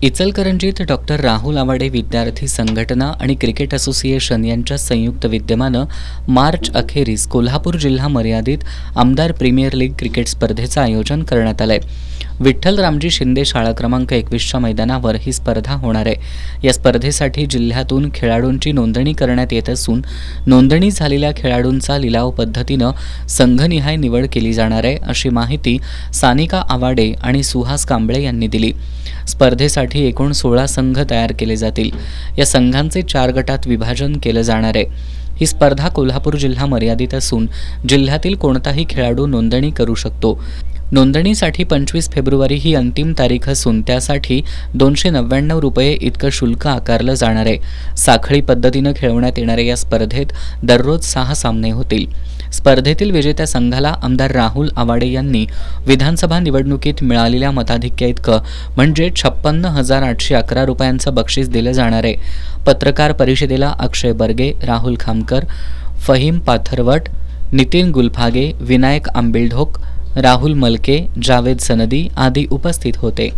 इचलकरंजीत डॉक्टर राहुल आवाडे विद्यार्थी संघटना आणि क्रिकेट असोसिएशन यांच्या संयुक्त विद्यमानं मार्च अखेरीस कोल्हापूर जिल्हा मर्यादित आमदार प्रीमियर लीग क्रिकेट स्पर्धेचं आयोजन करण्यात आलंय. विठ्ठल रामजी शिंदे शाळा क्रमांक 21च्या मैदानावर ही स्पर्धा होणार आहे. या स्पर्धेसाठी जिल्ह्यातून खेळाडूंची नोंदणी करण्यात येत असून नोंदणी झालेल्या खेळाडूंचा लिलाव पद्धतीनं संघनिहाय निवड केली जाणार आहे, अशी माहिती सानिका आवाडे आणि सुहास कांबळे यांनी दिली. स्पर्धेसाठी एकूण 16 संघ तयार केले जातील. या संघांचे 4 गटात विभाजन केलं जाणार आहे. ही स्पर्धा कोल्हापूर जिल्हा मर्यादित असून जिल्ह्यातील कोणताही खेळाडू नोंदणी करू शकतो. नोंदणीसाठी 25 फेब्रुवारी ही अंतिम तारीख असून त्यासाठी 299 रुपये इतकं शुल्क आकारलं जाणार आहे. साखळी पद्धतीनं खेळवण्यात येणाऱ्या या स्पर्धेत दररोज 6 सामने होतील. स्पर्धेतील विजेत्या संघाला आमदार राहुल आवाडे यांनी विधानसभा निवडणुकीत मिळालेल्या मताधिक्या इतकं म्हणजे 56,811 रुपयांचं बक्षीस दिलं जाणार आहे. पत्रकार परिषदेला अक्षय बर्गे, राहुल खामकर, फहीम पाथरवट, नितीन गुलफागे, विनायक आंबिलढोक, राहुल मलके, जावेद सनदी आदी उपस्थित होते.